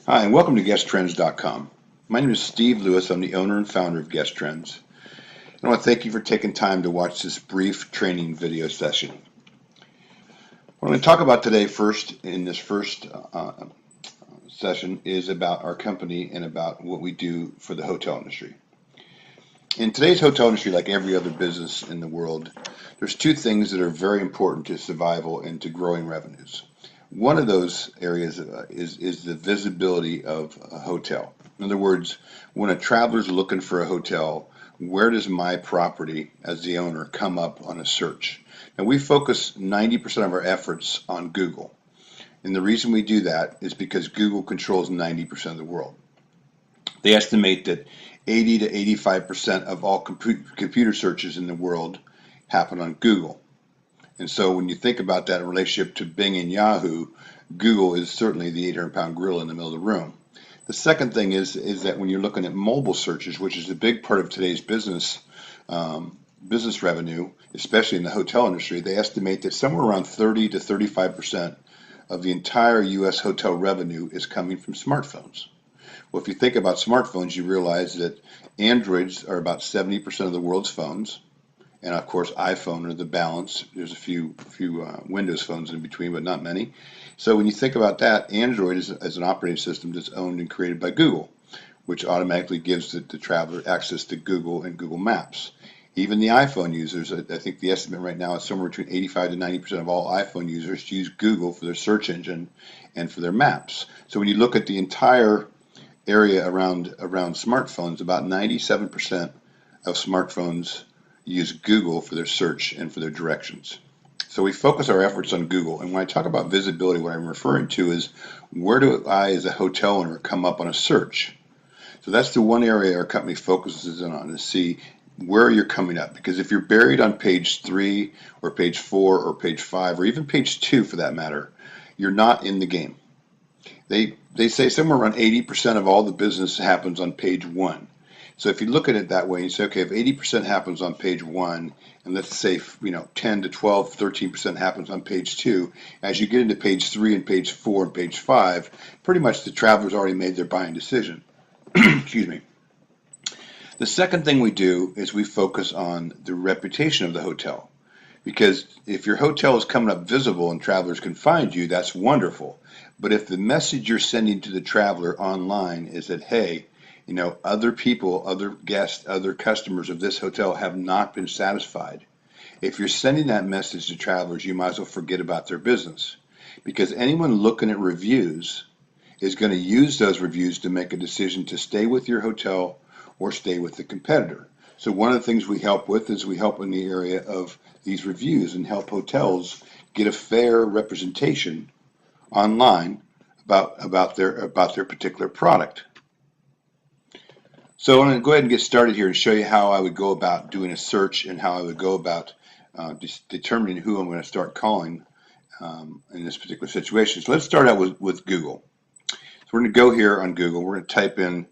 Hi, and welcome to GuestTrends.com. My name is Steve Lewis. I'm the owner and founder of Guest Trends. I want to thank you for taking time to watch this brief training video session. What I'm going to talk about today first in this first session is about our company and about what we do for the hotel industry. In today's hotel industry, like every other business in the world, there's two things that are very important to survival and to growing revenues. One of those areas is the visibility of a hotel. In other words, when a traveler's looking for a hotel, where does my property as the owner come up on a search? Now, we focus 90% of our efforts on Google. And the reason we do that is because Google controls 90% of the world. They estimate that 80 to 85% of all computer searches in the world happen on Google. And so when you think about that in relationship to Bing and Yahoo, Google is certainly the 800-pound gorilla in the middle of the room. The second thing is that when you're looking at mobile searches, which is a big part of today's business revenue, especially in the hotel industry, they estimate that somewhere around 30 to 35% of the entire U.S. hotel revenue is coming from smartphones. Well, if you think about smartphones, you realize that Androids are about 70% of the world's phones. And of course, iPhone are the balance. There's a few Windows phones in between, but not many. So when you think about that, Android is an operating system that's owned and created by Google, which automatically gives the traveler access to Google and Google Maps. Even the iPhone users, I think the estimate right now is somewhere between 85 to 90% of all iPhone users use Google for their search engine and for their maps. So when you look at the entire area around smartphones, about 97% of smartphones use Google for their search and for their directions. So we focus our efforts on Google. And when I talk about visibility, what I'm referring to is where do I as a hotel owner come up on a search? So that's the one area our company focuses on, to see where you're coming up. Because if you're buried on page 3 or page 4 or page 5 or even page 2 for that matter, you're not in the game. They say somewhere around 80% of all the business happens on page 1. So if you look at it that way, you say, okay, if 80% happens on page 1, and let's say 10 to 12, 13% happens on page 2, as you get into page 3 and page 4 and page 5, pretty much the traveler's already made their buying decision. Excuse me. The second thing we do is we focus on the reputation of the hotel. Because if your hotel is coming up visible and travelers can find you, that's wonderful. But if the message you're sending to the traveler online is that, hey, other people, other guests, other customers of this hotel have not been satisfied. If you're sending that message to travelers, you might as well forget about their business. Because anyone looking at reviews is going to use those reviews to make a decision to stay with your hotel or stay with the competitor. So one of the things we help with is we help in the area of these reviews and help hotels get a fair representation online about their particular product. So I'm going to go ahead and get started here and show you how I would go about doing a search and how I would go about determining who I'm going to start calling in this particular situation. So let's start out with Google. So we're going to go here on Google. We're going to type in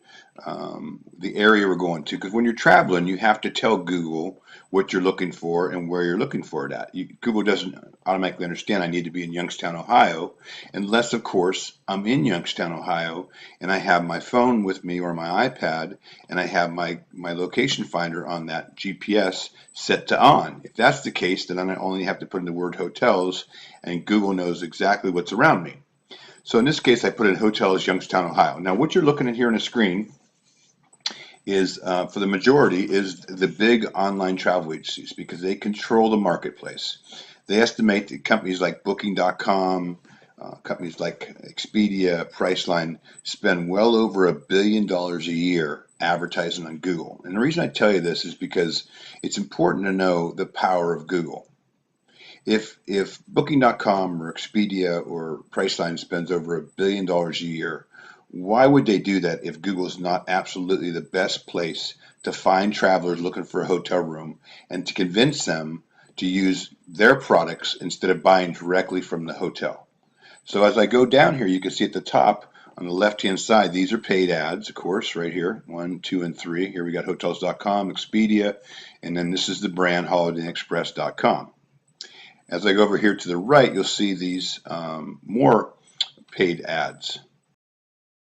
the area we're going to, because when you're traveling, you have to tell Google what you're looking for and where you're looking for it at. Google doesn't automatically understand I need to be in Youngstown, Ohio, unless, of course, I'm in Youngstown, Ohio, and I have my phone with me or my iPad, and I have my location finder on that GPS set to on. If that's the case, then I only have to put in the word hotels, and Google knows exactly what's around me. So in this case, I put in hotels, Youngstown, Ohio. Now, what you're looking at here on the screen is, for the majority, is the big online travel agencies, because they control the marketplace. They estimate that companies like Booking.com, companies like Expedia, Priceline spend well over $1 billion a year advertising on Google. And the reason I tell you this is because it's important to know the power of Google. If Booking.com or Expedia or Priceline spends over $1 billion a year, why would they do that if Google is not absolutely the best place to find travelers looking for a hotel room and to convince them to use their products instead of buying directly from the hotel? So as I go down here, you can see at the top on the left-hand side, these are paid ads, of course, right here, 1, 2, and 3. Here we got Hotels.com, Expedia, and then this is the brand HolidayInnExpress.com. As I go over here to the right, you'll see these more paid ads.